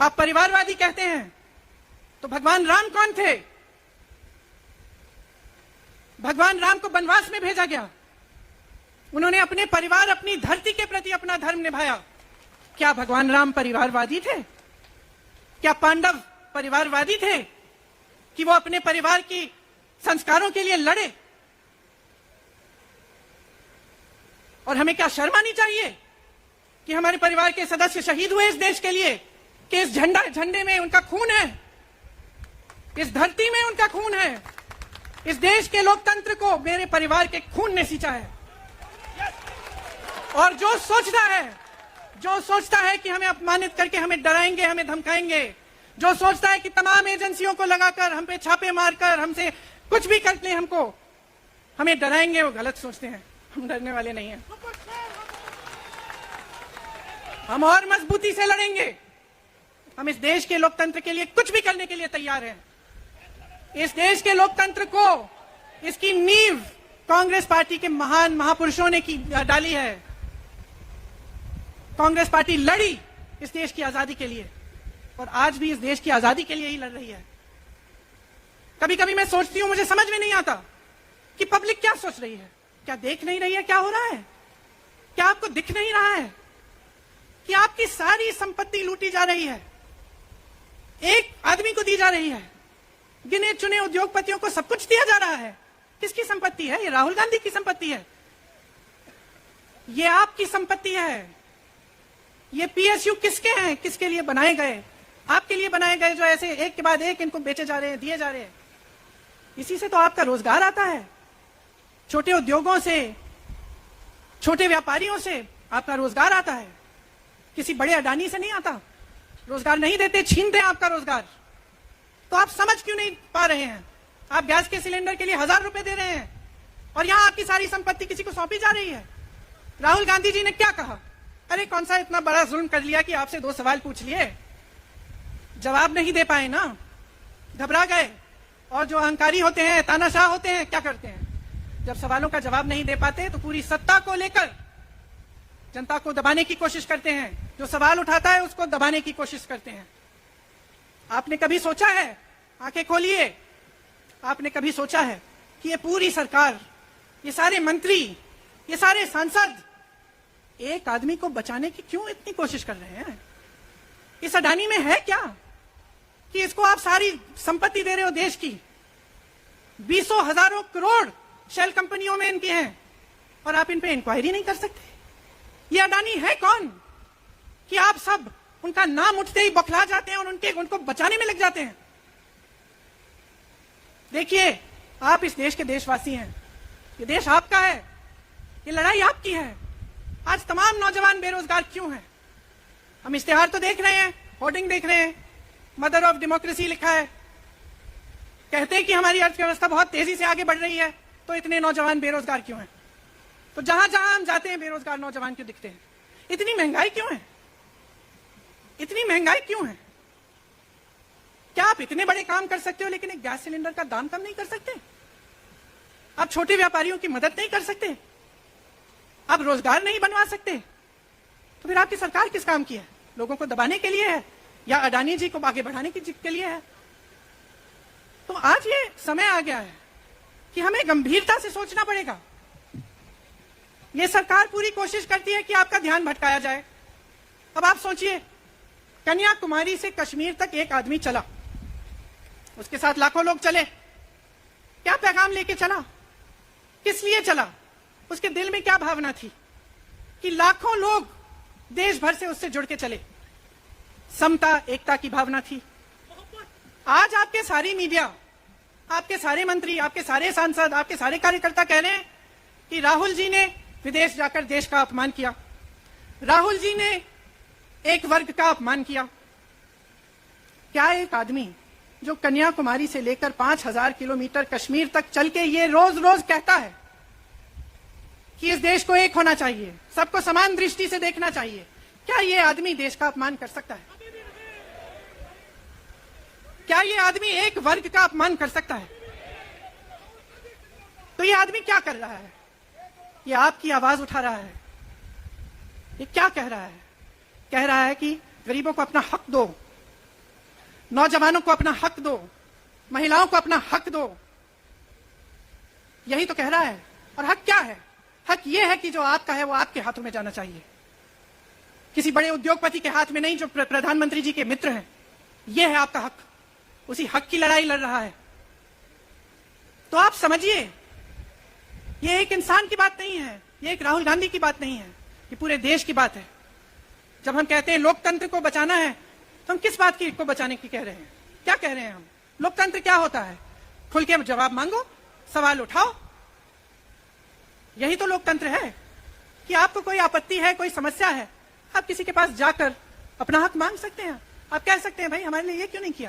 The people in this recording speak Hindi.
आप परिवारवादी कहते हैं, तो भगवान राम कौन थे? भगवान राम को वनवास में भेजा गया, उन्होंने अपने परिवार, अपनी धरती के प्रति अपना धर्म निभाया। क्या भगवान राम परिवारवादी थे? क्या पांडव परिवारवादी थे कि वो अपने परिवार की संस्कारों के लिए लड़े? और हमें क्या शर्म आनी चाहिए कि हमारे परिवार के सदस्य शहीद हुए इस देश के लिए, कि इस झंडे में उनका खून है, इस धरती में उनका खून है, इस देश के लोकतंत्र को मेरे परिवार के खून ने सींचा है। और जो सोचता है कि हमें अपमानित करके हमें डराएंगे, हमें धमकाएंगे, जो सोचता है कि तमाम एजेंसियों को लगाकर हम पे छापे मारकर हमसे कुछ भी कर ले, हमको हमें डराएंगे, वो गलत सोचते हैं। हम डरने वाले नहीं हैं, हम और मजबूती से लड़ेंगे। हम इस देश के लोकतंत्र के लिए कुछ भी करने के लिए तैयार हैं। इस देश के लोकतंत्र को, इसकी नींव कांग्रेस पार्टी के महान महापुरुषों ने डाली है। कांग्रेस पार्टी लड़ी इस देश की आजादी के लिए और आज भी इस देश की आजादी के लिए ही लड़ रही है। कभी कभी मैं सोचती हूं, मुझे समझ में नहीं आता कि पब्लिक क्या सोच रही है। क्या देख नहीं रही है क्या हो रहा है? क्या आपको दिख नहीं रहा है कि आपकी सारी संपत्ति लूटी जा रही है, एक आदमी को दी जा रही है, गिने चुने उद्योगपतियों को सब कुछ दिया जा रहा है। किसकी संपत्ति है? ये राहुल गांधी की संपत्ति है, ये आपकी संपत्ति है। ये पीएसयू किसके हैं? किसके लिए बनाए गए? आपके लिए बनाए गए, जो ऐसे एक के बाद एक इनको बेचे जा रहे हैं, दिए जा रहे हैं। इसी से तो आपका रोजगार आता है। छोटे उद्योगों से, छोटे व्यापारियों से आपका रोजगार आता है, किसी बड़े अडानी से नहीं आता। रोजगार नहीं देते, छीनते हैं आपका रोजगार। तो आप समझ क्यों नहीं पा रहे हैं? आप गैस के सिलेंडर के लिए 1000 रुपए दे रहे हैं और यहां आपकी सारी संपत्ति किसी को सौंपी जा रही है। राहुल गांधी जी ने क्या कहा? अरे कौन सा इतना बड़ा जुल्म कर लिया कि आपसे 2 सवाल पूछ लिए, जवाब नहीं दे पाए ना, घबरा गए। और जो अहंकारी होते हैं, तानाशाह होते हैं, क्या करते हैं? जब सवालों का जवाब नहीं दे पाते तो पूरी सत्ता को लेकर जनता को दबाने की कोशिश करते हैं। जो सवाल उठाता है उसको दबाने की कोशिश करते हैं। आपने कभी सोचा है, आंखें खोलिए, आपने कभी सोचा है कि ये पूरी सरकार, ये सारे मंत्री, ये सारे सांसद एक आदमी को बचाने की क्यों इतनी कोशिश कर रहे हैं? इस अडानी में है क्या कि इसको आप सारी संपत्ति दे रहे हो देश की? 20 हजारों करोड़ शेल कंपनियों में इनकी हैं और आप इन पे इंक्वायरी नहीं कर सकते। ये अडानी है कौन कि आप सब उनका नाम उठते ही बौखला जाते हैं और उनको बचाने में लग जाते हैं? देखिए, आप इस देश के देशवासी हैं, ये देश आपका है, ये लड़ाई आपकी है। आज तमाम नौजवान बेरोजगार क्यों हैं? हम इश्तेहार तो देख रहे हैं, होर्डिंग देख रहे हैं, मदर ऑफ डेमोक्रेसी लिखा है, कहते हैं कि हमारी अर्थव्यवस्था बहुत तेजी से आगे बढ़ रही है, तो इतने नौजवान बेरोजगार क्यों हैं? तो जहां जहां हम जाते हैं बेरोजगार नौजवान क्यों दिखते हैं? इतनी महंगाई क्यों है? इतनी महंगाई क्यों है? क्या आप इतने बड़े काम कर सकते हो लेकिन एक गैस सिलेंडर का दाम कम नहीं कर सकते? आप छोटे व्यापारियों की मदद नहीं कर सकते? आप रोजगार नहीं बनवा सकते? तो फिर आपकी सरकार किस काम की है? लोगों को दबाने के लिए है या अडानी जी को आगे बढ़ाने के लिए है? तो आज ये समय आ गया है कि हमें गंभीरता से सोचना पड़ेगा। ये सरकार पूरी कोशिश करती है कि आपका ध्यान भटकाया जाए। अब आप सोचिए, कन्याकुमारी से कश्मीर तक एक आदमी चला, उसके साथ लाखों लोग चले, क्या पैगाम लेके चला? किस लिए चला? उसके दिल में क्या भावना थी कि लाखों लोग देश भर से उससे जुड़ के चले? समता, एकता की भावना थी। आज आपके सारी मीडिया, आपके सारे मंत्री, आपके सारे सांसद, आपके सारे कार्यकर्ता कह रहे हैं कि राहुल जी ने विदेश जाकर देश का अपमान किया, राहुल जी ने एक वर्ग का अपमान किया। क्या एक आदमी जो कन्याकुमारी से लेकर 5000 किलोमीटर कश्मीर तक चल के ये रोज रोज कहता है कि इस देश को एक होना चाहिए, सबको समान दृष्टि से देखना चाहिए, क्या ये आदमी देश का अपमान कर सकता है? क्या ये आदमी एक वर्ग का अपमान कर सकता है? तो ये आदमी क्या कर रहा है? ये आपकी आवाज उठा रहा है। ये क्या कह रहा है? कह रहा है कि गरीबों को अपना हक दो, नौजवानों को अपना हक दो, महिलाओं को अपना हक दो, यही तो कह रहा है। और हक क्या है? हक यह है कि जो आपका है वो आपके हाथों में जाना चाहिए, किसी बड़े उद्योगपति के हाथ में नहीं जो प्रधानमंत्री जी के मित्र हैं। यह है आपका हक, उसी हक की लड़ाई लड़ रहा है। तो आप समझिए, यह एक इंसान की बात नहीं है, यह एक राहुल गांधी की बात नहीं है, ये पूरे देश की बात है। जब हम कहते हैं लोकतंत्र को बचाना है, तो हम किस बात की को बचाने की कह रहे हैं? क्या कह रहे हैं हम? लोकतंत्र क्या होता है? खुल के जवाब मांगो, सवाल उठाओ, यही तो लोकतंत्र है। कि आपको कोई आपत्ति है, कोई समस्या है, आप किसी के पास जाकर अपना हक मांग सकते हैं। आप कह सकते हैं भाई हमारे लिए ये क्यों नहीं किया।